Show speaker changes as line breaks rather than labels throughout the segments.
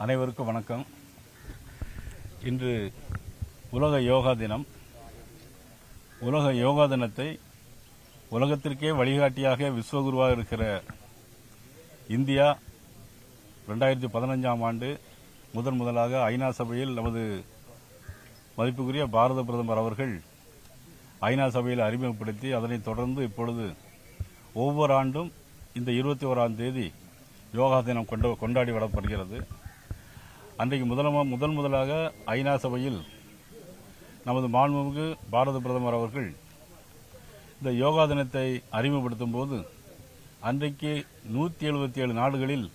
அனைவருக்கும் வணக்கம். இன்று உலக யோகா தினம். உலக யோகா தினத்தை உலகத்திற்கே வழிகாட்டியாக விஸ்வகுருவாக இருக்கிற இந்தியா 2015ஆம் ஆண்டு முதலாக ஐநா சபையில் நமது மதிப்புக்குரிய பாரத பிரதமர் அவர்கள் ஐநா சபையில் அறிமுகப்படுத்தி அதனைத் தொடர்ந்து இப்பொழுது ஒவ்வொரு ஆண்டும் இந்த 21ஆம் தேதி யோகா தினம் கொண்டாடி வரப்படுகிறது. அன்றைக்கு முதலாக ஐநா சபையில் நமது மாண்புமிகு பாரத பிரதமர் அவர்கள் இந்த யோகா தினத்தை அறிமுகப்படுத்தும் போது அன்றைக்கு 177 நாடுகளில்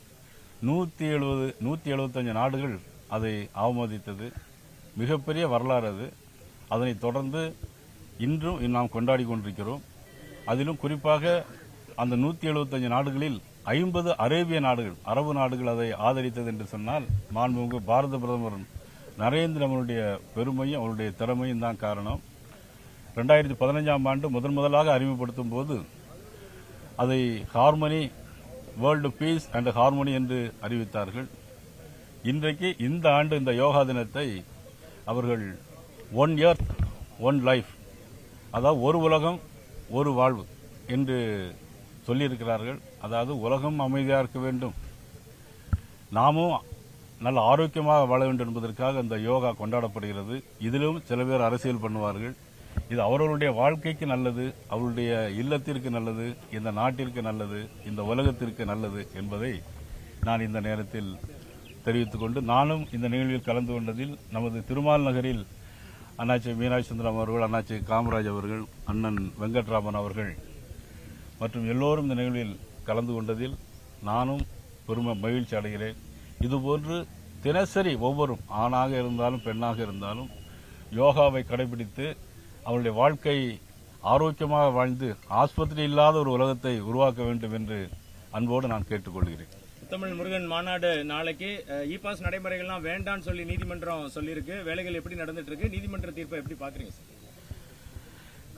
175 நாடுகள் அதை அவமதித்தது. மிகப்பெரிய வரலாறு அது. அதனைத் தொடர்ந்து இன்றும் நாம் கொண்டாடி கொண்டிருக்கிறோம். அதிலும் குறிப்பாக அந்த 175 நாடுகளில் 50 அரேபிய நாடுகள், அரபு நாடுகள் அதை ஆதரித்தது என்று சொன்னால் மாண்புமிகு பாரத பிரதமர் நரேந்திர மோடியுடைய பெருமையும் அவருடைய திறமையும் தான் காரணம். 2015ஆம் ஆண்டு முதலாக அறிமுகப்படுத்தும் போது அதை harmony, world peace and harmony என்று அறிவித்தார்கள். இன்றைக்கு இந்த ஆண்டு இந்த யோகா தினத்தை அவர்கள் ஒன் எர்த் ஒன் லைஃப், அதாவது ஒரு உலகம் ஒரு வாழ்வு என்று சொல்லியிருக்கிறார்கள். அதாவது உலகம் அமைதியாக இருக்க வேண்டும், நாமும் நல்ல ஆரோக்கியமாக வாழ வேண்டும் என்பதற்காக இந்த யோகா கொண்டாடப்படுகிறது. இதிலும் சில பேர் அரசியல் பண்ணுவார்கள். இது அவர்களுடைய வாழ்க்கைக்கு நல்லது, அவருடைய இல்லத்திற்கு நல்லது, இந்த நாட்டிற்கு நல்லது, இந்த உலகத்திற்கு நல்லது என்பதை நான் இந்த நேரத்தில் தெரிவித்துக் கொண்டு, நானும் இந்த நிகழ்வில் கலந்து கொண்டதில் நமது திருமால் நகரில் அண்ணாச்சி மீனாட்சி சுந்தரம் அவர்கள், அண்ணாச்சி காமராஜ் அவர்கள், அண்ணன் வெங்கட்ராமன் அவர்கள் மற்றும் எல்லோரும் இந்த நிகழ்வில் கலந்து கொண்டதில் நானும் மகிழ்ச்சி அடைகிறேன். இதுபோன்று தினசரி ஒவ்வொரு ஆணாக இருந்தாலும் பெண்ணாக இருந்தாலும் யோகாவை கடைபிடித்து அவருடைய வாழ்க்கை ஆரோக்கியமாக வாழ்ந்து ஆஸ்பத்திரி இல்லாத ஒரு உலகத்தை உருவாக்க வேண்டும் என்று அன்போடு நான் கேட்டுக்கொள்கிறேன்.
தமிழ் முருகன் மாநாடு நாளைக்கு இ பாஸ் நடைமுறைகள்லாம் வேண்டான்னு சொல்லி நீதிமன்றம் சொல்லியிருக்கு. வேலைகள் எப்படி நடந்துட்டு இருக்கு? நீதிமன்ற தீர்ப்பை எப்படி பாக்குறீங்க?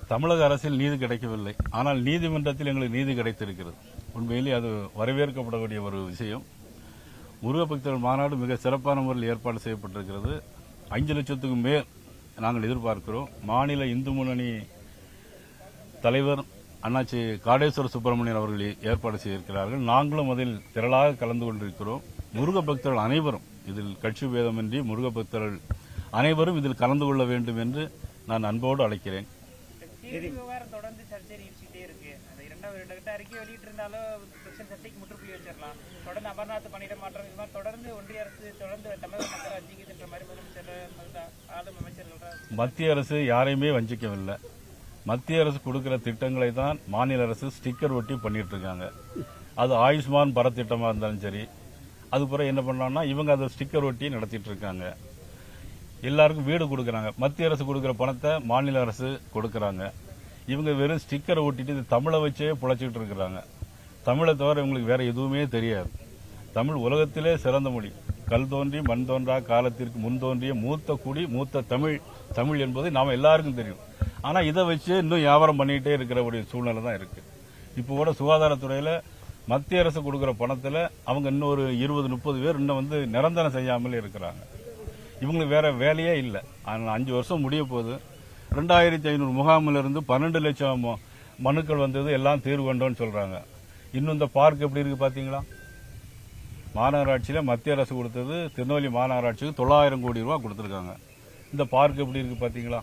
தமிழக அரசில் நீதி கிடைக்கவில்லை, ஆனால் நீதிமன்றத்தில் எங்களுக்கு நீதி கிடைத்திருக்கிறது. உண்மையிலேயே அது வரவேற்கப்படக்கூடிய ஒரு விஷயம். முருகபக்தர்கள் மாநாடு மிக சிறப்பான முறையில் ஏற்பாடு செய்யப்பட்டிருக்கிறது. 5 லட்சத்துக்கும் மேல் நாங்கள் எதிர்பார்க்கிறோம். மாநில இந்து முன்னணி தலைவர் அண்ணாச்சி காடேஸ்வர சுப்பிரமணியன் அவர்கள் ஏற்பாடு செய்திருக்கிறார்கள். நாங்களும் அதில் திரளாக கலந்து கொண்டிருக்கிறோம். முருகபக்தர்கள் அனைவரும் இதில் கட்சி பேதமின்றி முருகபக்தர்கள் அனைவரும் இதில் கலந்து கொள்ள வேண்டும் என்று நான் அன்போடு அழைக்கிறேன்.
விவகாரம் தொடர்ந்து சர்ச்சை நீடிச்சுட்டே இருக்கு. அந்த இரண்டாவது அறிக்கை வெளியிட்டு இருந்தாலும் சர்ச்சைக்கு முற்றுப்புள்ளி வச்சிடலாம். தொடர்ந்து அமர்நாத் பணியிட மாற்றம், இது மாதிரி தொடர்ந்து ஒன்றிய அரசு தொடர்ந்து தமிழக மக்களை வஞ்சிக்குதுன்ற மாதிரி முதலமைச்சர் ஆளும் அமைச்சர்கள்.
மத்திய அரசு யாரையுமே வஞ்சிக்கவில்லை. மத்திய அரசு கொடுக்கிற திட்டங்களை தான் மாநில அரசு ஸ்டிக்கர் ஒட்டி பண்ணிட்டு இருக்காங்க. அது ஆயுஷ்மான் பாரத் திட்டமா இருந்தாலும் சரி, அதுக்கப்புறம் என்ன பண்ணலாம்னா இவங்க அதை ஸ்டிக்கர் ஒட்டி நடத்திட்டு இருக்காங்க. எல்லாருக்கும் வீடு கொடுக்கறாங்க. மத்திய அரசு கொடுக்கிற பணத்தை மாநில அரசு கொடுக்கறாங்க. இவங்க வெறும் ஸ்டிக்கரை ஒட்டிட்டு தமிழை வச்சே புழைச்சிட்டு இருக்கிறாங்க. தமிழை தவிர இவங்களுக்கு வேற எதுவுமே தெரியாது. தமிழ் உலகத்திலே சிறந்த மொழி. கல் தோன்றி மண் தோன்றா காலத்திற்கு முன் தோன்றிய மூத்த குடி மூத்த தமிழ் என்பது நாம எல்லாருக்கும் தெரியும். ஆனா இதை வச்சு இன்னும் வியாபாரம் பண்ணிட்டே இருக்கிற ஒரு சூழ்நிலை தான் இருக்கு. இப்போ கூட சுகாதாரத்துறையில மத்திய அரசு கொடுக்கிற பணத்துல அவங்க இன்னொரு 20-30 பேர் இன்னும் நிரந்தரம் செய்யாமல் இருக்கிறாங்க. இவங்களுக்கு வேற வேலையே இல்லை. 5 வருஷம் முடிய போது 2500 முகாமிலிருந்து 12 லட்சம் மனுக்கள் வந்தது, எல்லாம் தீர்வு கண்டோன்னு சொல்றாங்க. இன்னும் இந்த பார்க் எப்படி இருக்கு பாத்தீங்களா? மாநகராட்சியில மத்திய அரசு கொடுத்தது திருநெல்வேலி மாநகராட்சிக்கு 900 கோடி ரூபாய் கொடுத்திருக்காங்க. இந்த பார்க் எப்படி இருக்கு பாத்தீங்களா?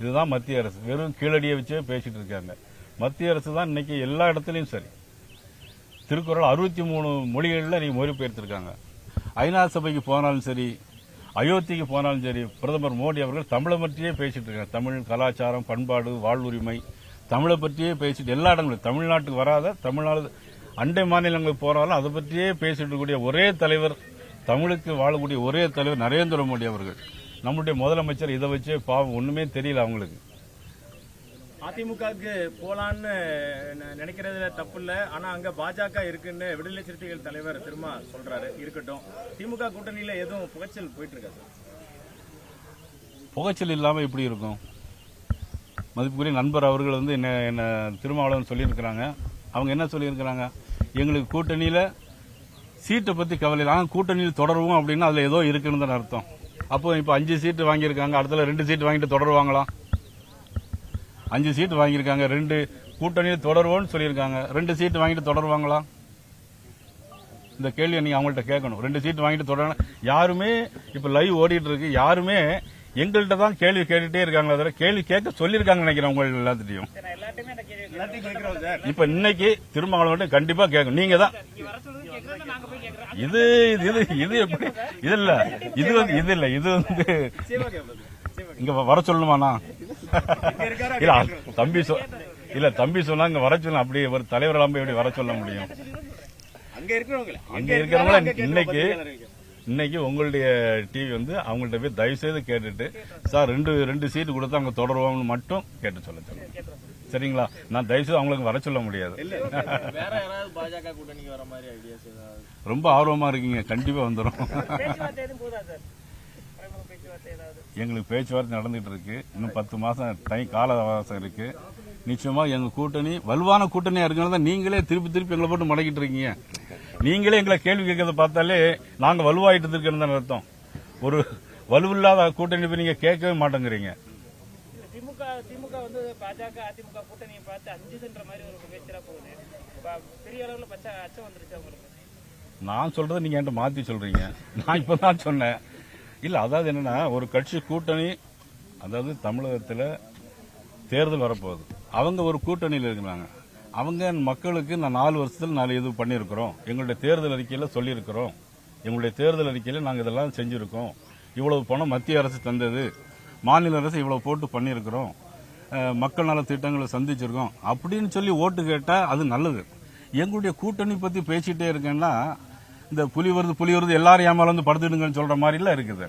இதுதான் மத்திய அரசு. வெறும் கீழடியை வச்சே பேசிட்டு இருக்காங்க. மத்திய அரசு தான் இன்னைக்கு எல்லா இடத்துலயும் சரி. திருக்குறள் 63 மொழிகளில் நீங்க மொழிபெயர்த்திருக்காங்க. ஐநா சபைக்கு போனாலும் சரி, அயோத்திக்கு போனாலும் சரி, பிரதமர் மோடி அவர்கள் தமிழை பற்றியே பேசிட்டு இருக்காங்க. தமிழ் கலாச்சாரம், பண்பாடு, வாழ்வுரிமை, தமிழை பற்றியே பேசிட்டு எல்லா இடங்களும், தமிழ்நாட்டுக்கு வராத தமிழ்நாடு அண்டை மாநிலங்களுக்கு போனாலும் அதை பற்றியே பேசிட்டு இருக்கக்கூடிய ஒரே தலைவர், தமிழுக்கு வாழக்கூடிய ஒரே தலைவர் நரேந்திர மோடி அவர்கள். நம்முடைய முதலமைச்சர் இதை வச்சே பாவம் ஒண்ணுமே தெரியல அவங்களுக்கு.
அதிமுகவுக்கு போலான்னு நினைக்கிறதுல தப்பு இல்ல, ஆனா அங்க பாஜக இருக்குன்னு விடுதலை சிறுத்தைகள் தலைவர் திருமா சொல்றாரு. இருக்கட்டும், திமுக கூட்டணியில எதுவும் புகைச்சல் போயிட்டு இருக்கா?
புகைச்சல் இல்லாம எப்படி இருக்கும்? மதிப்புக்குரிய நண்பர் அவர்கள் என்ன திருமாவளவன் சொல்லியிருக்கிறாங்க. அவங்க என்ன சொல்லியிருக்கிறாங்க? எங்களுக்கு கூட்டணியில சீட்டை பத்தி கவலை இல்லை. ஆனா கூட்டணியில் தொடருவோம் அப்படின்னா அதுல ஏதோ இருக்குன்னு தான் அர்த்தம். அப்போ இப்ப 5 சீட்டு வாங்கியிருக்காங்க, அடுத்த 2 சீட்டு வாங்கிட்டு தொடருவாங்களா? 5 சீட்டு வாங்கியிருக்காங்க, 2 கூட்டணியில் தொடருவோம்னு சொல்லியிருக்காங்க, 2 சீட்டு வாங்கிட்டு தொடருவாங்களா? இந்த கேள்வியை நீங்க அவங்கள்ட்ட கேட்கணும். 2 சீட்டு வாங்கிட்டு தொடர யாருமே இப்ப லைவ் ஓடிட்டு இருக்கு, யாருமே எங்கள்கிட்ட தான் கேள்வி கேட்டுட்டே இருக்காங்களே தவிர கேள்வி கேட்க சொல்லியிருக்காங்க நினைக்கிறேன் உங்க எல்லாத்திட்டையும்.
சரி, நான் எல்லாத்தையுமே அந்த கேள்வி
எல்லாத்தையும் கேட்கிறோம் சார்.
இப்ப இன்னைக்கு திருமாவளவன் மட்டும் கண்டிப்பா கேட்கணும். நீங்க தான்
நீங்க வர சொல்றது கேட்கறது நாங்க போய் கேட்கறோம்.
இது இது இது எப்படி இது இல்ல இது வந்து இது இல்ல இது வந்து
நிச்சயமா கேட்போம் சார். நிச்சயமா
இங்க வர சொல்லணுமாண்ணா?
இங்க இருக்காரா
இல்ல
கேட்கிறோம்.
தம்பி சொன்னா இங்க வர சொல்லணும். அப்படி ஒரு தலைவரெல்லாம் போய் எப்படி வர சொல்ல முடியும்?
அங்க இருக்கிறவங்கள
அங்க இருக்கிறவங்கள இன்னைக்கு உங்களுடைய டிவி வந்து அவங்கள்ட்ட போய் தயவு செய்து கேட்டுட்டு சார் 2 சீட்டு கொடுத்தா அவங்க தொடருவோம்னு மட்டும் கேட்டு சொல்லுங்க. சரிங்களா? நான் தயவு செய்து அவங்களுக்கு வர சொல்ல முடியாது.
வேற யாராவது பாஜக கூட்டணிக்கு வர மாதிரி ஐடியாஸ் ஏதாவது?
ரொம்ப ஆர்வமா இருக்கீங்க, கண்டிப்பா வந்துடும்.
பேச்சுவார்த்தை எதுவும் போதா சார்? மறைமுக பேச்சுவார்த்தை ஏதாவது?
எங்களுக்கு பேச்சுவார்த்தை நடந்துட்டு இருக்கு. இன்னும் 10 மாசம் கால அவகாசம் இருக்கு. நிச்சயமா எங்க கூட்டணி வலுவான கூட்டணியா இருக்கிறதா நீங்களே திருப்பி எங்களை போட்டு மடக்கிட்டு இருக்கீங்க. நீங்களே எங்களை கேள்வி கேட்கறத பார்த்தாலே நாங்க வலுவாயிட்டு இருக்கிறது அர்த்தம். ஒரு வலுவில்லாத கூட்டணி போய் நீங்க கேட்கவே மாட்டேங்கிறீங்க.
திமுக வந்து பாஜக அதிமுக கூட்டணியை பார்த்து அஞ்சுதுன்ற மாதிரி ஒரு பேச்சரா போகுது. பெரிய அளவுல அச்சம் வந்துருச்சு அவங்களுக்கு.
நான் சொல்றதை நீங்க என்கிட்ட மாத்தி சொல்றீங்க. நான் இப்பதான் சொன்னேன். இல்ல அதாவது என்னன்னா ஒரு கட்சி கூட்டணி, அதாவது தமிழகத்துல தேர்தல் வரப்போகுது, அவங்க ஒரு கூட்டணியில் இருக்கிறாங்க. அவங்க மக்களுக்கு நான் 4 வருஷத்துல 4 இது பண்ணியிருக்கிறோம், எங்களுடைய தேர்தல் அறிக்கையில சொல்லியிருக்கிறோம், எங்களுடைய தேர்தல் அறிக்கையில நாங்கள் இதெல்லாம் செஞ்சிருக்கோம், இவ்வளவு பணம் மத்திய அரசு தந்தது, மாநில அரசு இவ்வளவு போட்டு பண்ணியிருக்கிறோம், மக்கள் நல திட்டங்களை சந்திச்சிருக்கோம் அப்படின்னு சொல்லி ஓட்டு கேட்டா அது நல்லது. எங்களுடைய கூட்டணி பத்தி பேசிட்டே இருக்கேன்னா இந்த புலி வருது எல்லாரும் ஏமால வந்து படுத்துடுங்கன்னு சொல்ற மாதிரி எல்லாம் இருக்குது.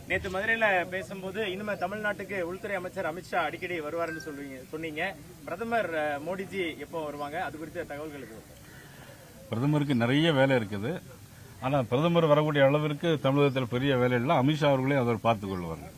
நேற்று மதுரையில பேசும்போது இனிமே தமிழ்நாட்டுக்கு உள்துறை அமைச்சர் அமித்ஷா அடிக்கடி வருவாருன்னு சொன்னீங்க. பிரதமர் மோடிஜி எப்போ வருவாங்க? அது குறித்த தகவல்களுக்கு.
பிரதமருக்கு நிறைய வேலை இருக்குது. ஆனா பிரதமர் வரக்கூடிய அளவிற்கு தமிழகத்தில் பெரிய வேலை இல்லை. அமித்ஷா அவர்களே அதை பார்த்துக் கொள்வாங்க.